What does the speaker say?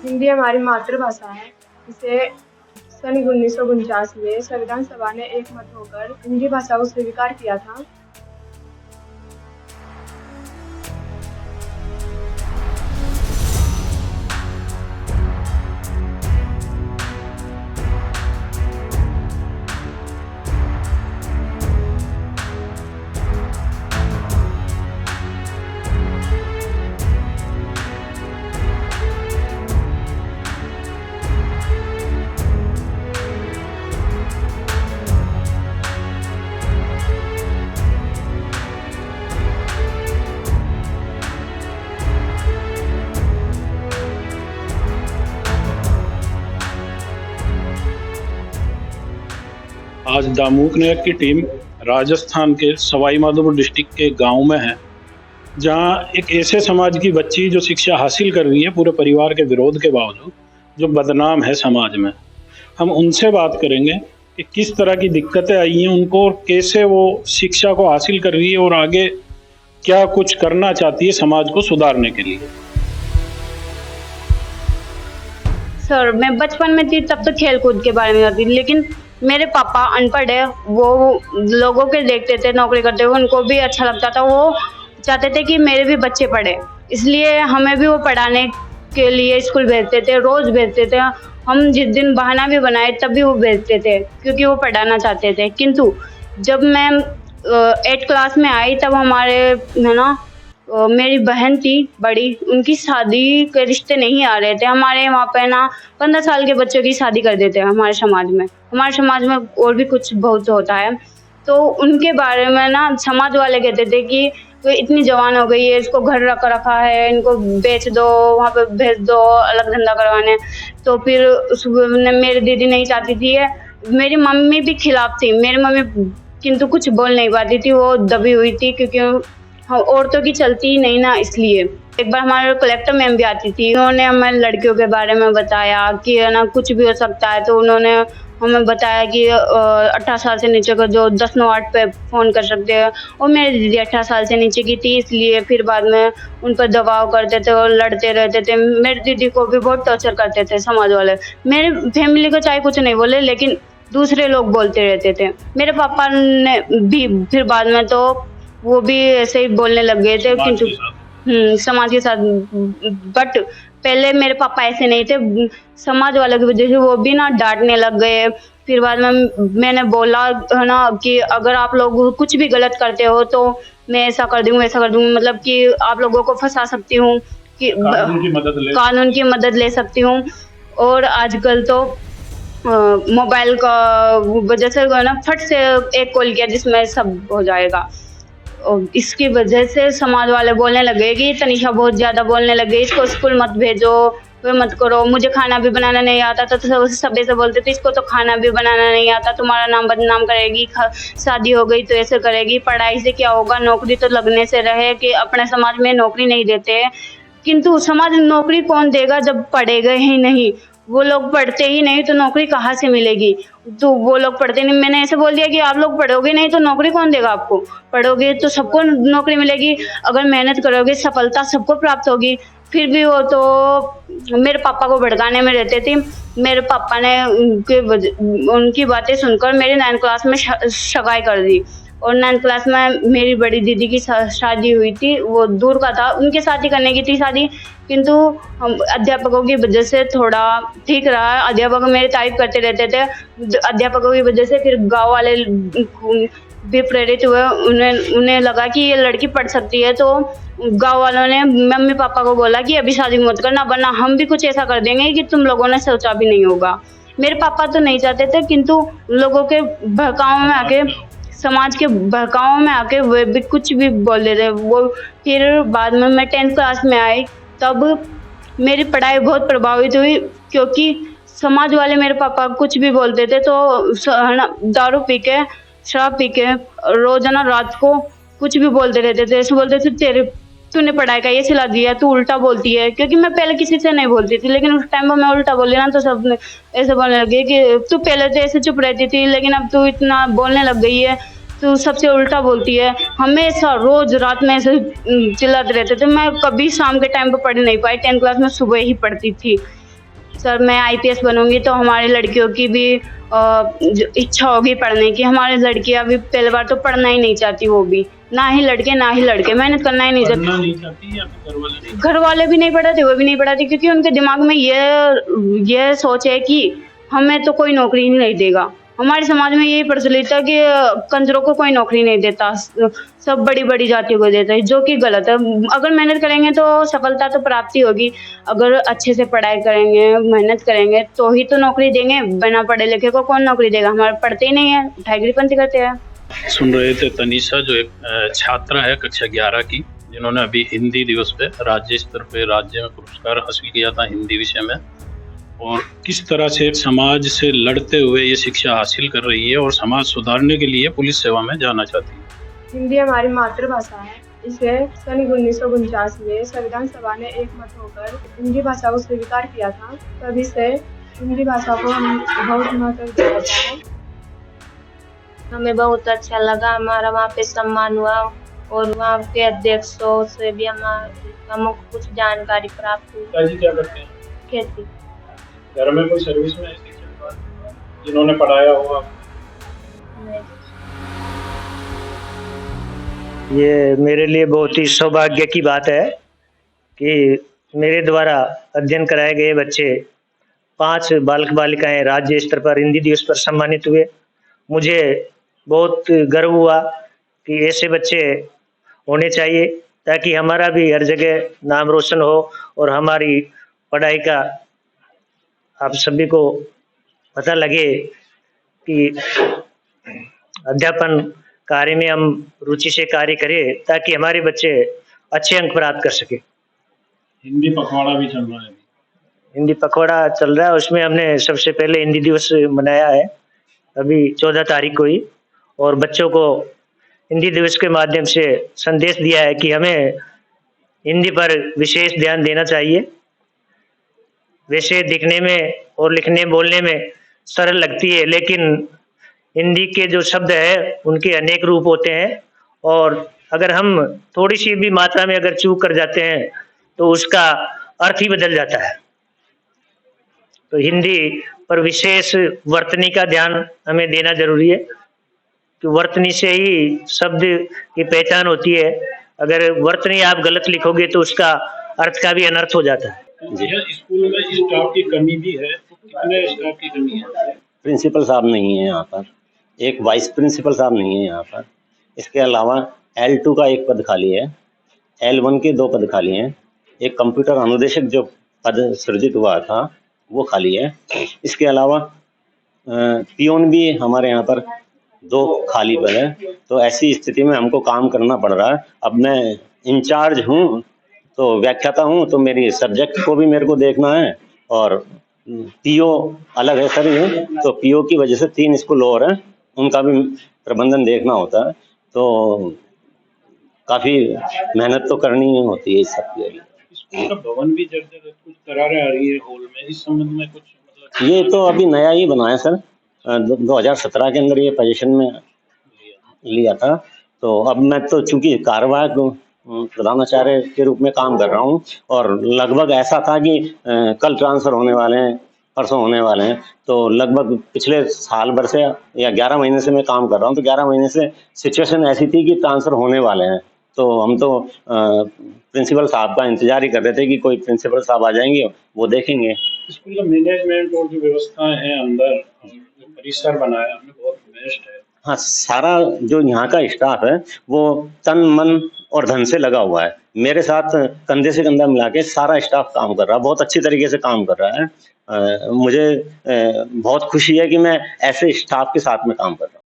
हिंदी हमारी मातृभाषा है। इसे सन 1949 में संविधान सभा ने एकमत होकर हिंदी भाषा को स्वीकार किया था। आज दामूक नगर की टीम राजस्थान के सवाई माधोपुर डिस्ट्रिक्ट के गांव में है, जहां एक ऐसे समाज की बच्ची जो शिक्षा हासिल कर रही है पूरे परिवार के विरोध के बावजूद, जो बदनाम है समाज में। हम उनसे बात करेंगे कि किस तरह की दिक्कतें आई हैं उनको और कैसे वो शिक्षा को हासिल कर रही है और आगे क्या कुछ करना चाहती है समाज को सुधारने के लिए। सर, मैं बचपन में थी तब तो खेल कूद के बारे में होती, लेकिन मेरे पापा अनपढ़ है। वो लोगों के देखते थे नौकरी करते हुए, उनको भी अच्छा लगता था। वो चाहते थे कि मेरे भी बच्चे पढ़े, इसलिए हमें भी वो पढ़ाने के लिए स्कूल भेजते थे, रोज भेजते थे। हम जिस दिन बहाना भी बनाए तब भी वो भेजते थे, क्योंकि वो पढ़ाना चाहते थे। किंतु जब मैं 8 क्लास में आई तब हमारे है ना मेरी बहन थी बड़ी, उनकी शादी के रिश्ते नहीं आ रहे थे। हमारे वहाँ पे ना 15 साल के बच्चों की शादी कर देते हैं हमारे समाज में। हमारे समाज में और भी कुछ बहुत होता है, तो उनके बारे में ना समाज वाले कहते थे कि वो इतनी जवान हो गई है, इसको घर रखा है, इनको बेच दो, वहाँ पे भेज दो अलग धंधा करवाने। तो फिर मेरी दीदी नहीं चाहती थी, मेरी मम्मी भी खिलाफ थी। मेरी मम्मी किंतु कुछ बोल नहीं पाती थी, वो दबी हुई थी, क्योंकि औरतों की चलती ही नहीं ना, इसलिए। एक बार हमारे कलेक्टर मैम भी आती थी, उन्होंने हमें लड़कियों के बारे में बताया कि है ना कुछ भी हो सकता है। तो उन्होंने हमें बताया कि 18 साल से नीचे को जो 1098 पे फ़ोन कर सकते हैं। और मेरी दीदी 18 साल से नीचे की थी, इसलिए फिर बाद में उन पर दबाव करते थे और लड़ते रहते थे। मेरी दीदी को भी बहुत टॉर्चर करते थे समाज वाले। मेरी फैमिली को चाहे कुछ नहीं बोले, लेकिन दूसरे लोग बोलते रहते थे। मेरे पापा ने भी फिर बाद में तो वो भी ऐसे ही बोलने लग गए थे, किंतु समाज के साथ। बट पहले मेरे पापा ऐसे नहीं थे, समाज वालों की वजह से वो भी ना डांटने लग गए। फिर बाद में मैंने बोला है ना कि अगर आप लोग कुछ भी गलत करते हो तो मैं ऐसा कर दूंगी, ऐसा कर दूंगी, मतलब कि आप लोगों को फंसा सकती हूँ, कि कानून की मदद ले सकती हूँ। और आजकल तो मोबाइल का वजह से ना फट से एक कॉल किया जिसमें सब हो जाएगा। इसकी वजह से समाज वाले बोलने लगे कि तनीषा बहुत ज़्यादा बोलने लगे, इसको स्कूल मत भेजो, वे मत करो। मुझे खाना भी बनाना नहीं आता था, तो सब ऐसे बोलते थे इसको तो खाना भी बनाना नहीं आता, तुम्हारा नाम बदनाम करेगी, शादी हो गई तो ऐसे करेगी, पढ़ाई से क्या होगा, नौकरी तो लगने से रहे। कि अपने समाज में नौकरी नहीं देते, किंतु समाज नौकरी कौन देगा जब पढ़ेगा ही नहीं। वो लोग पढ़ते ही नहीं तो नौकरी कहाँ से मिलेगी। तो वो लोग पढ़ते नहीं, मैंने ऐसे बोल दिया कि आप लोग पढ़ोगे नहीं तो नौकरी कौन देगा आपको। पढ़ोगे तो सबको नौकरी मिलेगी, अगर मेहनत करोगे सफलता सबको प्राप्त होगी। फिर भी वो तो मेरे पापा को भड़काने में रहते थे। मेरे पापा ने उनकी बातें सुनकर मेरी 9th क्लास में सगाई कर दी। और 9th क्लास में मेरी बड़ी दीदी की शादी हुई थी, वो दूर का था, उनके साथ ही करने की थी शादी। किंतु हम अध्यापकों की वजह से थोड़ा ठीक रहा। अध्यापक मेरी तारीफ करते रहते थे, अध्यापकों की वजह से फिर गांव वाले भी प्रेरित हुए। उन्हें लगा कि ये लड़की पढ़ सकती है, तो गांव वालों ने मम्मी पापा को बोला कि अभी शादी मत करना, वरना हम भी कुछ ऐसा कर देंगे कि तुम लोगों ने सोचा भी नहीं होगा। मेरे पापा तो नहीं चाहते थे, किंतु लोगों के बहकाव में आके, समाज के बहकाव में आके वे भी कुछ भी बोल देते वो। फिर बाद में मैं 10th क्लास में आई, तब मेरी पढ़ाई बहुत प्रभावित हुई, क्योंकि समाज वाले मेरे पापा कुछ भी बोलते थे। तो दारू पी के, शराब पी के रोजाना रात को कुछ भी बोलते रहते थे। ऐसे बोलते थे तूने पढ़ाई का ये सिला दिया, तू उल्टा बोलती है। क्योंकि मैं पहले किसी से नहीं बोलती थी, लेकिन उस टाइम पर मैं उल्टा बोली ना, तो सब ऐसे बोलने लगे कि तू पहले तो ऐसे चुप रहती थी, लेकिन अब तू इतना बोलने लग गई है, तू सबसे उल्टा बोलती है। हमेशा रोज रात में ऐसे चिल्लाते रहते थे। मैं कभी शाम के टाइम पर पढ़ नहीं पाई, 10th क्लास में सुबह ही पढ़ती थी। सर मैं आईपीएस बनूंगी तो हमारी लड़कियों की भी जो इच्छा होगी पढ़ने की। हमारी लड़कियां भी पहली बार तो पढ़ना ही नहीं चाहती, वो भी ना ही लड़के मेहनत करना ही नहीं चाहते। पढ़ना नहीं चाहती या फिर घर वाले नहीं? घर वाले भी नहीं पढ़ाते, वो भी नहीं पढ़ाते, क्योंकि उनके दिमाग में ये सोच है कि हमें तो कोई नौकरी नहीं देगा। हमारे समाज में यही प्रचलित है कि कंजरों को कोई नौकरी नहीं देता, सब बड़ी बड़ी जातियों को देता है, जो कि गलत है। अगर मेहनत करेंगे तो सफलता तो प्राप्ति होगी। अगर अच्छे से पढ़ाई करेंगे, मेहनत करेंगे तो ही तो नौकरी देंगे। बिना पढ़े लिखे को कौन नौकरी देगा? हमारे पढ़ते ही नहीं है, ठाईगिरीपंथी करते हैं। सुन रहे थे तनीषा, जो एक छात्रा है कक्षा 11 की, जिन्होंने अभी हिंदी दिवस पे राज्य स्तर पे राज्य में पुरस्कार हासिल किया था हिंदी विषय में, और किस तरह से समाज से लड़ते हुए ये शिक्षा हासिल कर रही है और समाज सुधारने के लिए पुलिस सेवा में जाना चाहती है। हिंदी हमारी मातृभाषा है। इसे सन 1949 में संविधान सभा ने एकमत होकर हिंदी भाषा को स्वीकार किया था। तभी से हिंदी भाषा को हम बहुत महत्व दिया जाता है। हमें बहुत अच्छा लगा, हमारा वहाँ पे सम्मान हुआ और वहाँ के अध्यक्षों से भी हमको कुछ जानकारी प्राप्त हुई। पिताजी क्या करते हैं? खेती। घर में कोई सर्विस में शिक्षक जिन्होंने पढ़ाया हो आप? ये मेरे लिए बहुत ही सौभाग्य की बात है कि मेरे द्वारा अध्ययन कराए गए बच्चे 5 बालक बालिकाएं राज्य स्तर पर हिंदी दिवस पर सम्मानित हुए। मुझे बहुत गर्व हुआ कि ऐसे बच्चे होने चाहिए, ताकि हमारा भी हर जगह नाम रोशन हो और हमारी पढ़ाई का आप सभी को पता लगे कि अध्यापन कार्य में हम रुचि से कार्य करें, ताकि हमारे बच्चे अच्छे अंक प्राप्त कर सके। हिंदी पखवाड़ा भी चल रहा है। हिंदी पखवाड़ा चल रहा है, उसमें हमने सबसे पहले हिंदी दिवस मनाया है अभी 14 तारीख को ही, और बच्चों को हिंदी दिवस के माध्यम से संदेश दिया है कि हमें हिंदी पर विशेष ध्यान देना चाहिए। वैसे दिखने में और लिखने बोलने में सरल लगती है, लेकिन हिंदी के जो शब्द है उनके अनेक रूप होते हैं, और अगर हम थोड़ी सी भी मात्रा में अगर चूक कर जाते हैं तो उसका अर्थ ही बदल जाता है। तो हिंदी पर विशेष वर्तनी का ध्यान हमें देना जरूरी है, कि वर्तनी से ही शब्द की पहचान होती है। अगर वर्तनी आप गलत लिखोगे तो उसका अर्थ का भी अनर्थ हो जाता है। स्कूल में स्टाफ की कमी भी है, कितने स्टाफ की कमी है? प्रिंसिपल साहब नहीं है यहाँ पर, एक वाइस प्रिंसिपल साहब नहीं है यहाँ पर। इसके अलावा L2 का एक पद खाली है, L1 के 2 पद खाली हैं, एक कंप्यूटर अनुदेशक जो पद सृजित हुआ था वो खाली है। इसके अलावा पियोन भी हमारे यहाँ पर 2 खाली पद है। तो ऐसी स्थिति में हमको काम करना पड़ रहा है। अब मैं इंचार्ज हूँ तो व्याख्याता हूँ, तो मेरी सब्जेक्ट को भी मेरे को देखना है, और पीओ अलग है सर ये, तो पीओ की वजह से 3 स्कूल और हैं, उनका भी प्रबंधन देखना होता है। तो काफ़ी मेहनत तो करनी ही होती है इस सब के लिए। स्कूल का भवन भी जर्जर, कुछ दरारें आ रही है हॉल में, इस संबंध में कुछ मतलब? ये तो अभी नया ही बना है सर, 2017 के अंदर ये पोजीशन में लिया था। तो अब मैं तो चूंकि कार्यवाहक प्रधानाचार्य के रूप में काम कर रहा हूँ, और लगभग ऐसा था कि कल ट्रांसफ़र होने वाले हैं, परसों होने वाले हैं। तो लगभग पिछले साल भर से या 11 महीने से मैं काम कर रहा हूँ, तो 11 महीने से सिचुएशन ऐसी थी कि ट्रांसफ़र होने वाले हैं। तो हम तो प्रिंसिपल साहब का इंतजार ही कर रहे थे कि कोई प्रिंसिपल साहब आ जाएंगे, वो देखेंगे। स्कूल का मैनेजमेंट और जो व्यवस्थाएं हैं अंदर, जो परिसर बनाया हमने, बहुत बेस्ट है। हाँ, सारा जो यहाँ का स्टाफ है वो तन मन और धन से लगा हुआ है। मेरे साथ कंधे से कंधा मिला के सारा स्टाफ काम कर रहा है, बहुत अच्छी तरीके से काम कर रहा है। मुझे बहुत खुशी है कि मैं ऐसे स्टाफ के साथ में काम कर रहा हूँ।